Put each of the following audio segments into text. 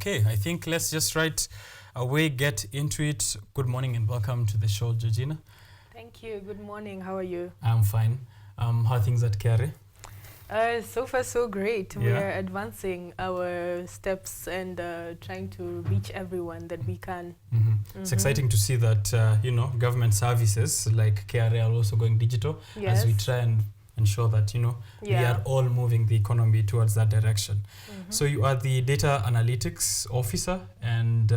Okay, I think let's just right away get into it. Good morning and welcome to the show, Georgina. Thank you. Good morning. How are you? I'm fine. How are things at KRA? So far, so great. Yeah. We are advancing our steps and trying to reach everyone that we can. It's exciting to see that, government services like KRA are also going digital as we try and ensure that, we are all moving the economy towards that direction. So you are the data analytics officer and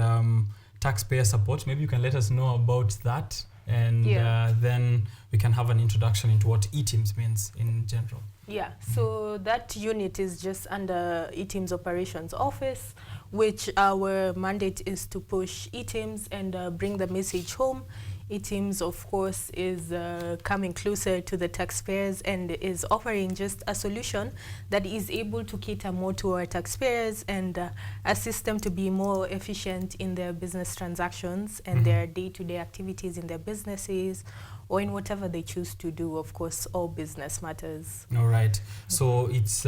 taxpayer support. Maybe you can let us know about that, and then we can have an introduction into what ETIMS means in general. Yeah, so that unit is just under ETIMS Operations Office, which our mandate is to push ETIMS and bring the message home. ETIMS, of course, is coming closer to the taxpayers and is offering just a solution that is able to cater more to our taxpayers and assist them to be more efficient in their business transactions and their day-to-day activities in their businesses, or in whatever they choose to do. Of course, all business matters. All right. So it's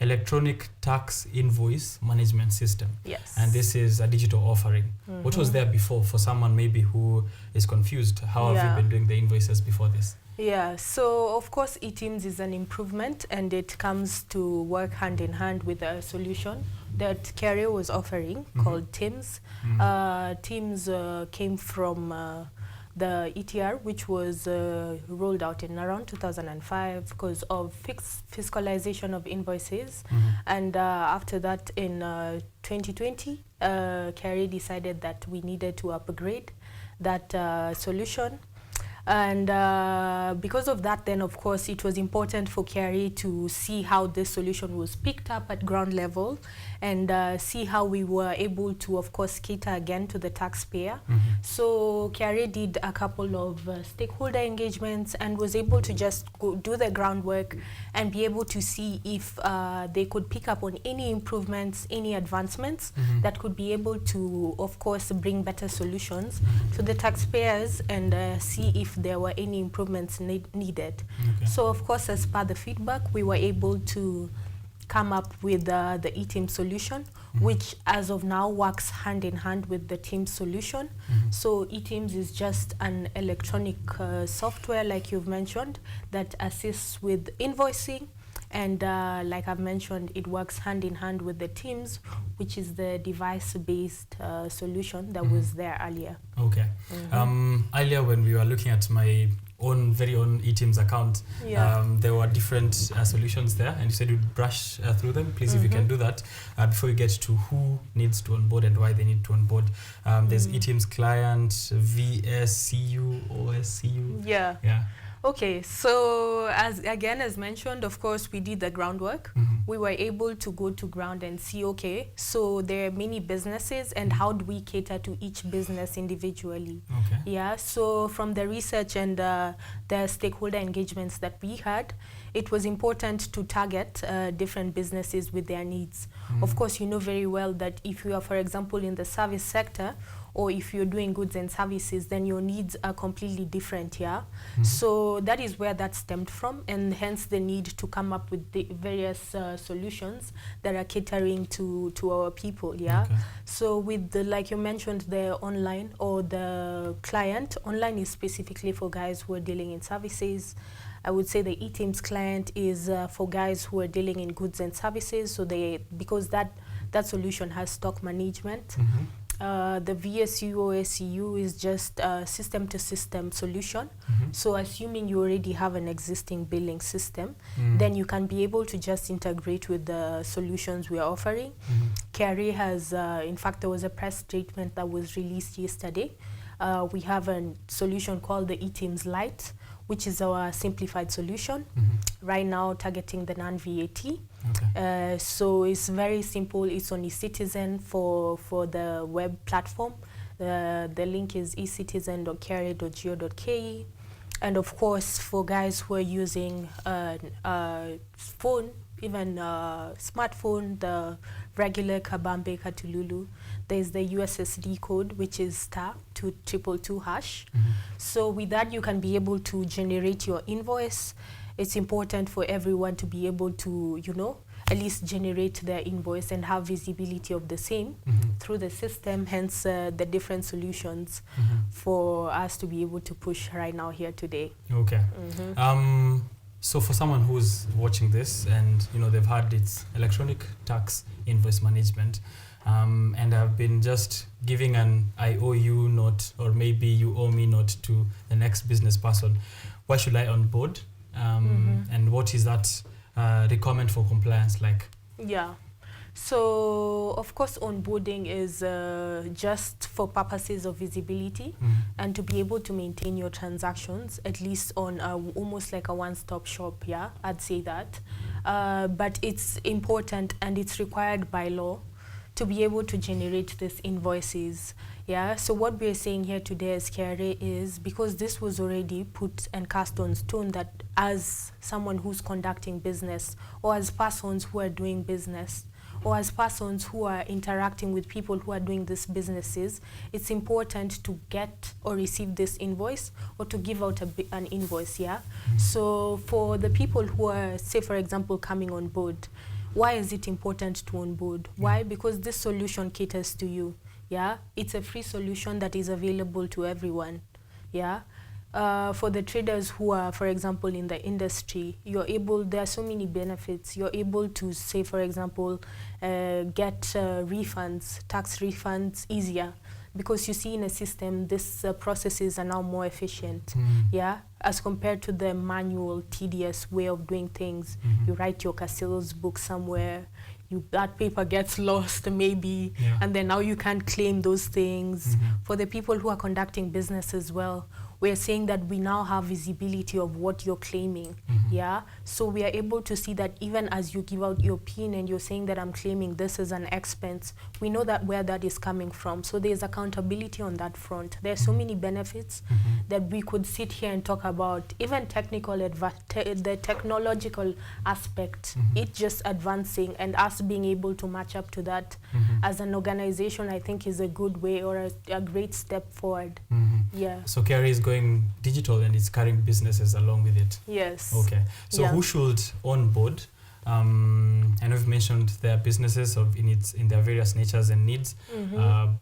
electronic tax invoice management system. Yes. And this is a digital offering. What was there before for someone maybe who is confused? How have you been doing the invoices before this? Yeah, so of course ETIMS is an improvement and it comes to work hand in hand with a solution that KRA was offering called TIMS. TIMS came from the ETR, which was rolled out in around 2005 because of fiscalization of invoices. And after that, in 2020, KRA decided that we needed to upgrade that solution. And because of that, then, of course, it was important for KRA to see how this solution was picked up at ground level and see how we were able to, of course, cater again to the taxpayer. So KRA did a couple of stakeholder engagements and was able to just do the groundwork and be able to see if they could pick up on any improvements, any advancements that could be able to, of course, bring better solutions to the taxpayers and see if there were any improvements needed. So, of course, as per the feedback, we were able to come up with the ETIMS solution, which as of now works hand in hand with the TIMS solution. So ETIMS is just an electronic software, like you've mentioned, that assists with invoicing. And like I've mentioned, it works hand in hand with the TIMS, which is the device-based solution that was there earlier. Okay. Earlier when we were looking at my very own ETIMS account, there were different solutions there, and you said you'd brush through them. Please, if you can do that before you get to who needs to onboard and why they need to onboard. There's ETIMS client, VSCU, OSCU. Yeah. Okay, so as mentioned, of course, we did the groundwork. We were able to go to ground and see, okay, so there are many businesses and how do we cater to each business individually? Yeah, so from the research and the stakeholder engagements that we had, it was important to target different businesses with their needs. Of course, you know very well that if you are, for example, in the service sector, or if you're doing goods and services, then your needs are completely different, So that is where that stemmed from, and hence the need to come up with the various solutions that are catering to our people, So with the, like you mentioned, the online or the client, online is specifically for guys who are dealing in services. I would say the ETIMS client is for guys who are dealing in goods and services, so because that solution has stock management. The VSU OSCU is just a system-to-system solution. So assuming you already have an existing billing system, then you can be able to just integrate with the solutions we are offering. KRA has, in fact, there was a press statement that was released yesterday. We have a solution called the ETIMS Lite, which is our simplified solution, right now targeting the non-VAT. So it's very simple. It's on eCitizen for the web platform. The link is ecitizen.kra.go.ke. And of course, for guys who are using phone, even smartphone, the regular Kabambe Katululu, there's the USSD code, which is *222#. So with that, you can be able to generate your invoice. It's important for everyone to be able to, at least generate their invoice and have visibility of the same through the system, hence the different solutions for us to be able to push right now here today. Okay. So for someone who's watching this and they've had its electronic tax invoice management, and I've been just giving an I owe you note, or maybe you owe me note to the next business person, why should I onboard? And what is that requirement for compliance like? Yeah. So, of course, onboarding is just for purposes of visibility and to be able to maintain your transactions, at least on almost like a one-stop shop, yeah, I'd say that. But it's important and it's required by law to be able to generate these invoices. Yeah, so what we're saying here today as KRA is, because this was already put and cast on stone, that as someone who's conducting business, or as persons who are doing business, or as persons who are interacting with people who are doing these businesses, it's important to get or receive this invoice or to give out an invoice, yeah? So for the people who are, say for example, coming on board, why is it important to onboard? Why? Because this solution caters to you. Yeah, it's a free solution that is available to everyone. Yeah, for the traders who are, for example, in the industry, there are so many benefits. You're able to, say, for example, get refunds, tax refunds easier, because you see in a system, these processes are now more efficient. Yeah, as compared to the manual, tedious way of doing things. You write your sales book somewhere. That paper gets lost maybe, and then now you can't claim those things. For the people who are conducting business as well, we're saying that we now have visibility of what you're claiming. Yeah, so we are able to see that even as you give out your PIN and you're saying that I'm claiming this as an expense, we know that where that is coming from. So there's accountability on that front. There are so many benefits that we could sit here and talk about. Even the technological aspect, it's just advancing, and us being able to match up to that as an organization, I think is a good way, or a great step forward. Yeah. So KRA is going digital and it's carrying businesses along with it. Yes. Okay. So who should onboard? I know you've mentioned their businesses in their various natures and needs,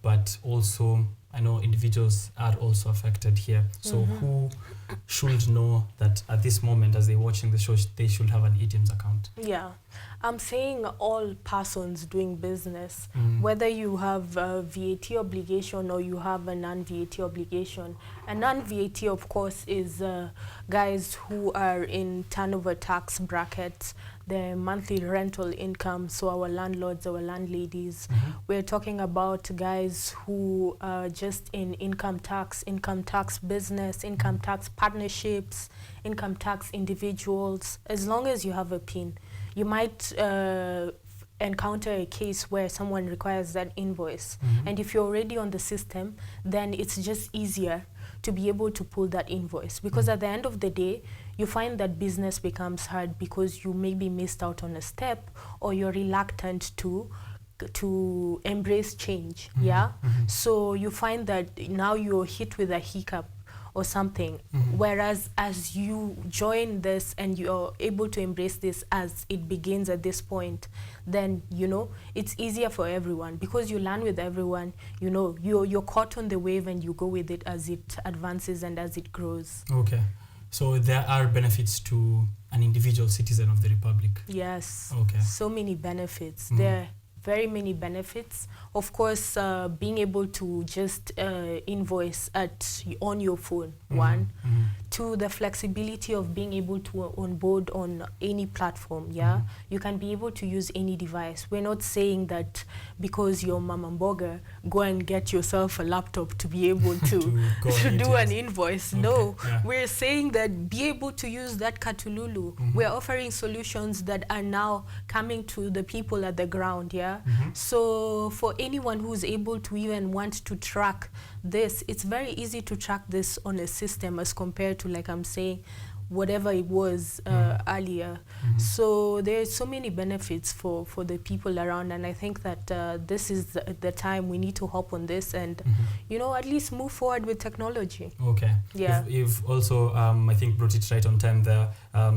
but also I know individuals are also affected here. So who should know that at this moment, as they're watching the show, they should have an ETIMS account? Yeah, I'm saying all persons doing business, whether you have a VAT obligation or you have a non-VAT obligation. A non-VAT, of course, is guys who are in turnover tax brackets, the monthly rental income, so our landlords, our landladies. We're talking about guys who are just in income tax business, income tax partnerships, income tax individuals. As long as you have a PIN, you might encounter a case where someone requires that invoice. And if you're already on the system, then it's just easier to be able to pull that invoice, because at the end of the day, you find that business becomes hard because you maybe missed out on a step, or you're reluctant to embrace change. Yeah. So you find that now you're hit with a hiccup or something, whereas as you join this and you're able to embrace this as it begins at this point, then it's easier for everyone, because you learn with everyone. You're caught on the wave and you go with it as it advances and as it grows. Okay, so there are benefits to an individual citizen of the Republic. Yes. Okay. So many benefits. There are very many benefits. Of course, being able to just invoice on your phone, one. Two, the flexibility of being able to onboard on any platform. Yeah, you can be able to use any device. We're not saying that because you're Mama Mboga, go and get yourself a laptop to be able to do an invoice. Okay. No, we're saying that be able to use that Katululu. We're offering solutions that are now coming to the people at the ground. Yeah. So for anyone who's able to even want to track this, it's very easy to track this on a system as compared to, like I'm saying, whatever it was earlier. So there's so many benefits for the people around, and I think that this is the time we need to hop on this and at least move forward with technology. Okay. Yeah. You've also I think brought it right on time there.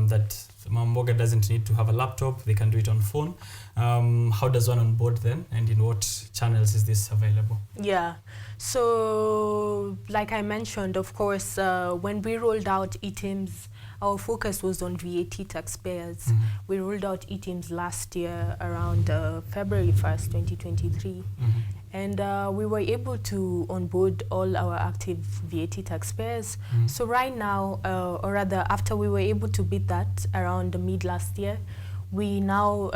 that Mamboga doesn't need to have a laptop, they can do it on phone. How does one onboard then, and in what channels is this available? Yeah, so like I mentioned, of course, when we rolled out ETIMS, our focus was on VAT taxpayers. We rolled out ETIMS last year around February 1st, 2023. And we were able to onboard all our active VAT taxpayers. So right now, or rather after we were able to beat that around the mid last year, we now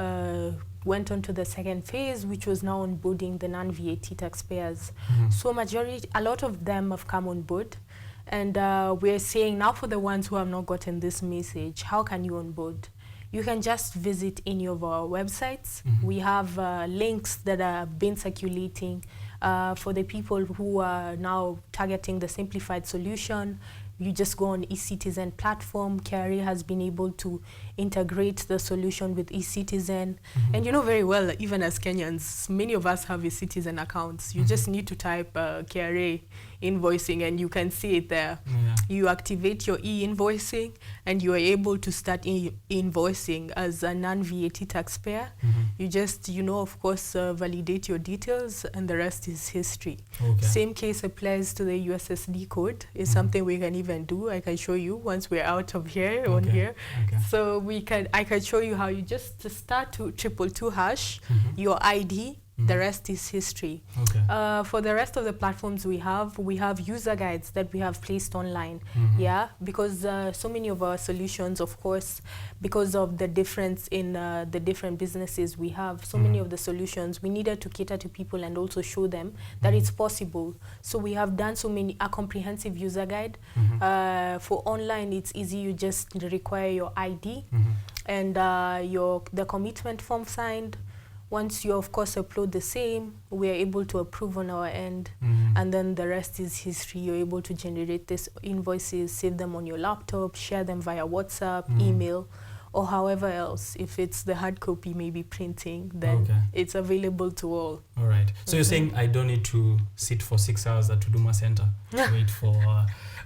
went on to the second phase, which was now onboarding the non-VAT taxpayers. So a lot of them have come on board. And we're saying now for the ones who have not gotten this message, how can you onboard? You can just visit any of our websites. We have links that have been circulating for the people who are now targeting the simplified solution. You just go on eCitizen platform. KRA has been able to integrate the solution with eCitizen. And you know very well, even as Kenyans, many of us have eCitizen accounts. You just need to type KRA invoicing and you can see it there. You activate your e-invoicing and you are able to start invoicing as a non-VAT taxpayer. You just, of course, validate your details and the rest is history. Same case applies to the USSD code. It's something we can even do. I can show you once we're out of here, on here. So I can show you how you just start to 222#, your ID, the rest is history. For the rest of the platforms we have user guides that we have placed online. Because so many of our solutions, of course, because of the difference in the different businesses we have, so many of the solutions we needed to cater to people and also show them that it's possible. So we have done a comprehensive user guide. For online, it's easy. You just require your ID and the commitment form signed. Once you, of course, upload the same, we are able to approve on our end. And then the rest is history. You're able to generate these invoices, save them on your laptop, share them via WhatsApp, email, or however else. If it's the hard copy, maybe printing, then it's available to all. All right. So you're saying I don't need to sit for 6 hours at Huduma Center, wait for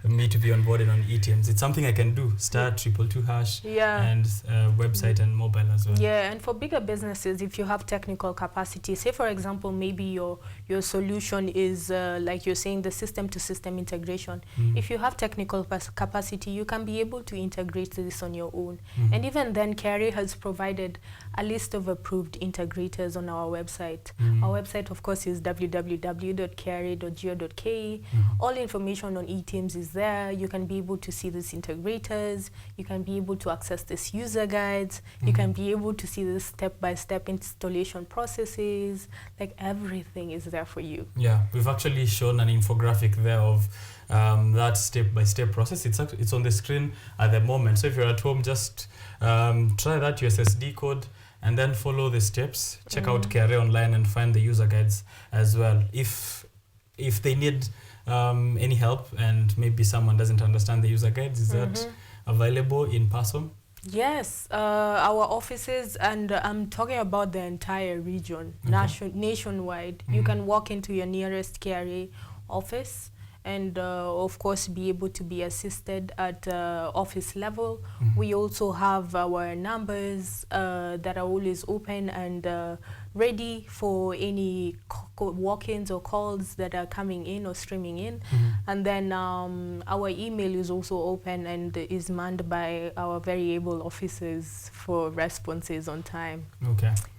me to be onboarded on ETIMS. It's something I can do. Start 222#, and website and mobile as well. Yeah, and for bigger businesses, if you have technical capacity, say for example, maybe your solution is like you're saying, the system-to-system integration. If you have technical capacity, you can be able to integrate this on your own. And even then, KRA has provided a list of approved integrators on our website. Our website, of course, is www.kra.go.ke. All information on ETIMS is there. You can be able to see these integrators. You can be able to access this user guides. You can be able to see the step-by-step installation processes. Like everything is there for you. Yeah, we've actually shown an infographic there of that step-by-step process. It's on the screen at the moment. So if you're at home, just try that USSD code and then follow the steps. Check out KRA online and find the user guides as well. If they need any help and maybe someone doesn't understand the user guides, is that available in person? Yes, our offices, and I'm talking about the entire region, nationwide. You can walk into your nearest KRA office and of course be able to be assisted at office level. We also have our numbers that are always open and ready for any walk-ins or calls that are coming in or streaming in. And then our email is also open and is manned by our very able officers for responses on time.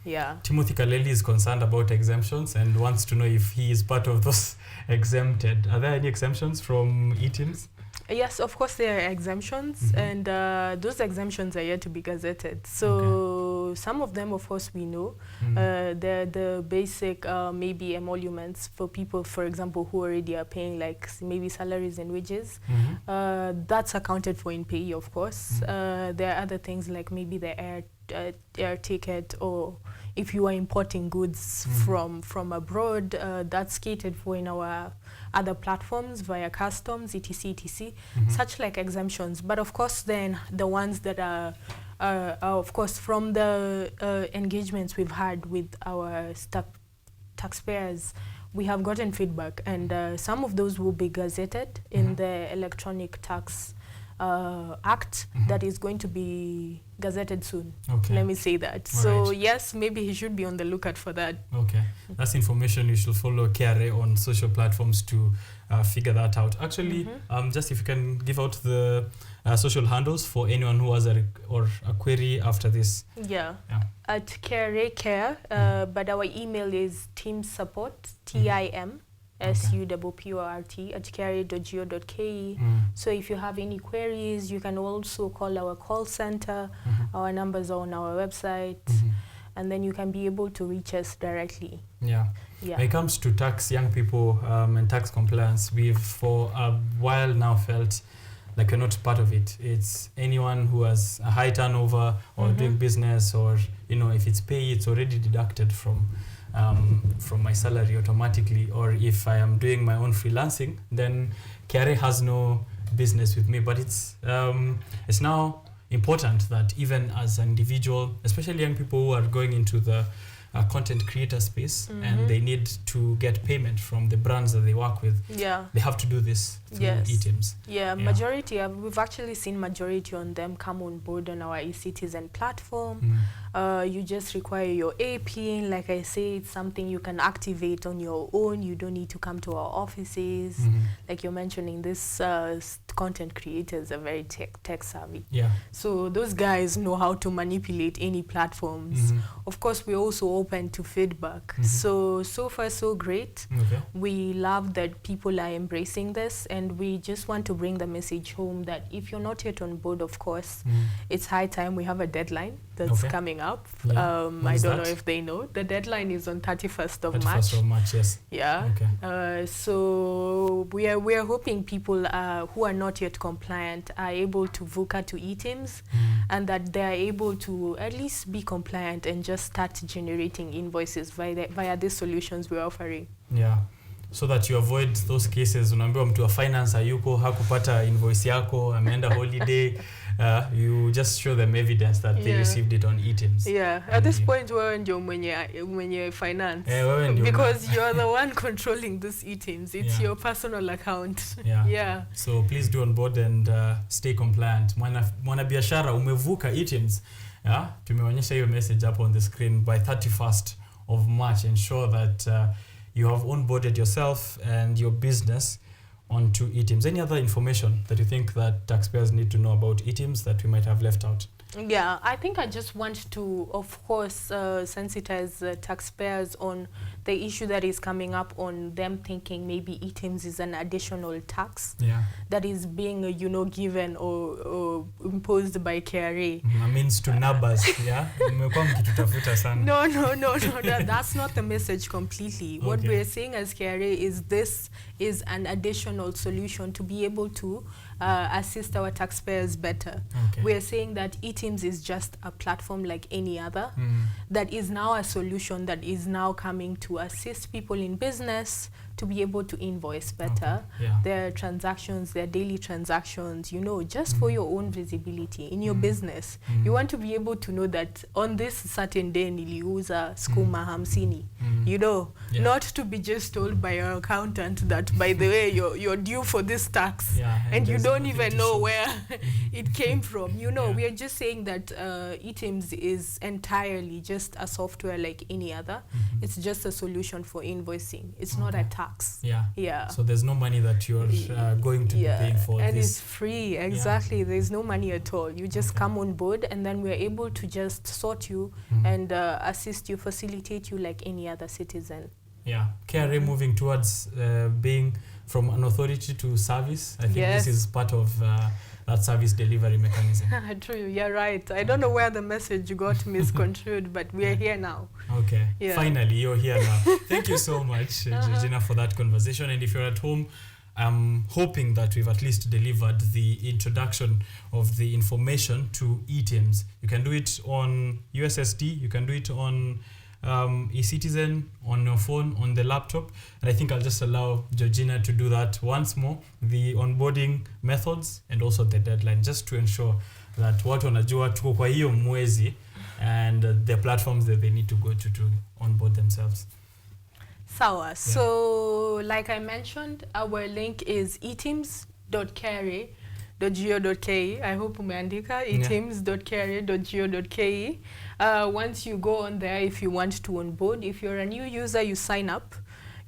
Yeah. Timothy Kaleli is concerned about exemptions and wants to know if he is part of those exempted. Are there any exemptions from ETIMS? Yes, of course there are exemptions, and those exemptions are yet to be gazetted. So some of them, of course, we know. They're the basic maybe emoluments for people, for example, who already are paying like maybe salaries and wages. That's accounted for in pay, of course. There are other things like maybe the air ticket, or if you are importing goods from abroad, that's catered for in our other platforms via customs, etc. Such like exemptions. But of course then the ones that are of course from the engagements we've had with our taxpayers, we have gotten feedback, and some of those will be gazetted in the electronic tax act that is going to be gazetted soon. Okay. Let me say that. So yes, maybe he should be on the lookout for that. Okay. That's information. You should follow KRA on social platforms to figure that out. Actually, just if you can give out the social handles for anyone who has a query after this. Yeah. At KRA Care, but our email is teamsupport, TIMSUPPORT at kra.go.ke. So if you have any queries, you can also call our call center. Our numbers are on our website, and then you can be able to reach us directly. Yeah. When it comes to tax, young people and tax compliance, we've for a while now felt like you're not part of it. It's anyone who has a high turnover or doing business, or if it's pay, it's already deducted from my salary automatically. Or if I am doing my own freelancing, then KRA has no business with me. But it's now important that even as an individual, especially young people who are going into the content creator space and they need to get payment from the brands that they work with, they have to do this through ETIMS. Majority we've actually seen majority on them come on board on our eCitizen platform. You just require your APIN. Like I say, it's something you can activate on your own. You don't need to come to our offices. Like you're mentioning, this content creators are very tech savvy. So those guys know how to manipulate any platforms. Of course, we're also open to feedback. So far so great. We love that people are embracing this, and we just want to bring the message home that if you're not yet on board, of course, it's high time. We have a deadline that's coming up. I don't know if they know. The deadline is on 31st of March. 31st of March, yes. So we are hoping people who are not yet compliant are able to VUCA to ETIMS, and that they are able to at least be compliant and just start generating invoices via these solutions we're offering. So that you avoid those cases, unaambiwa mtu wa finance hayuko, hakupata invoice yako, ameenda holiday. You just show them evidence that they received it on ETIMS. At this point, wewe ndio mwenye finance, because you're the one controlling this ETIMS. It's your personal account. So please do on board and stay compliant. Mwana biashara umevuka ETIMS. Tumeonyesha hiyo message up on the screen. By 31st of March, ensure that you have onboarded yourself and your business onto ETIMS. Any other information that you think that taxpayers need to know about ETIMS that we might have left out? I think I just want to, of course, sensitize taxpayers on the issue that is coming up on them thinking maybe ETIMS is an additional tax that is being, given or imposed by KRA. Means to numbers, No, that's not the message completely. What we're saying as KRA is this is an additional solution to be able to assist our taxpayers better. We're saying that ETIMS is just a platform like any other that is now a solution that is now coming to assist people in business to be able to invoice better their transactions, their daily transactions, just for your own visibility in your business. You want to be able to know that on this certain day niliuza skuma 50, not to be just told by your accountant that, by the way, you're due for this tax, and you don't even know where it came from. We are just saying that ETIMS is entirely just a software like any other. It's just a solution for invoicing. It's not a tax. So there's no money that you're going to be paying for and this. It's free. Exactly. There's no money at all. You just come on board, and then we're able to just sort you and assist you, facilitate you like any other citizen. KRA moving towards being from an authority to service. I think this is part of that service delivery mechanism. True, you're right. I don't know where the message got misconstrued, but we're here now. Finally, you're here now. Thank you so much, Georgina, for that conversation. And if you're at home, I'm hoping that we've at least delivered the introduction of the information to ETIMS. You can do it on USSD, you can do it on eCitizen, on your phone, on the laptop. And I think I'll just allow Georgina to do that once more, the onboarding methods and also the deadline, just to ensure that watu wanajua tuko kwa hiyo mwezi and the platforms that they need to go to onboard themselves. Sawa. So like I mentioned, our link is etims.kra.go.ke. etims.kra.go.ke. I hope umeandika etims.kra.go.ke. Once you go on there, if you want to onboard, if you're a new user, you sign up.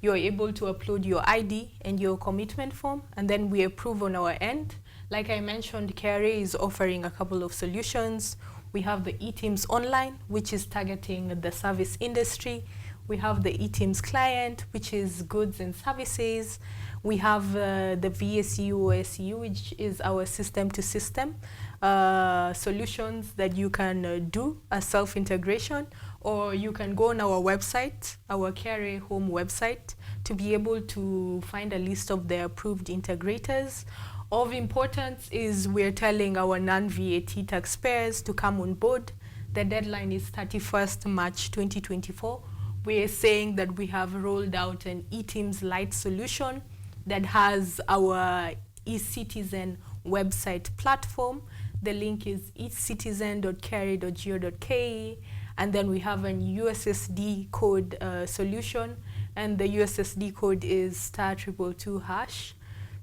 You're able to upload your ID and your commitment form, and then we approve on our end. Like I mentioned, KRA is offering a couple of solutions. We have the ETIMS Online, which is targeting the service industry. We have the ETIMS Client, which is goods and services. We have the VSU OSU, which is our system-to-system solutions that you can do a self-integration, or you can go on our website, our KRA home website, to be able to find a list of the approved integrators. Of importance is we're telling our non-VAT taxpayers to come on board. The deadline is 31st March 2024. We're saying that we have rolled out an ETIMS Lite solution that has our eCitizen website platform. The link is ecitizen.kra.go.ke, and then we have an USSD code solution, and the USSD code is *222#.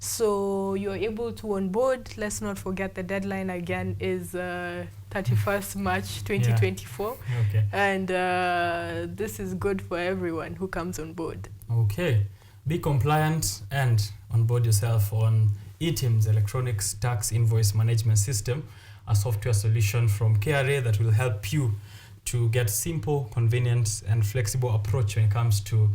So you're able to onboard. Let's not forget the deadline again is 31st March 2024. Yeah. Okay. And this is good for everyone who comes on board. Okay. Be compliant and onboard yourself on ETIMS, Electronic Tax Invoice Management System, a software solution from KRA that will help you to get simple, convenient, and flexible approach when it comes to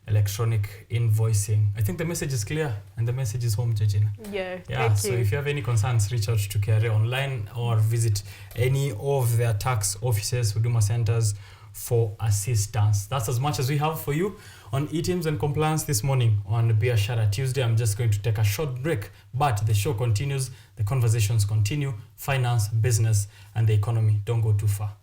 electronic invoicing. I think the message is clear and the message is home, Georgina. Yeah, so if you have any concerns, reach out to KRA online or visit any of their tax offices, Huduma centers for assistance. That's as much as we have for you on ETIMS and compliance this morning on Biashara Tuesday. I'm just going to take a short break, but the show continues, the conversations continue, finance, business, and the economy. Don't go too far.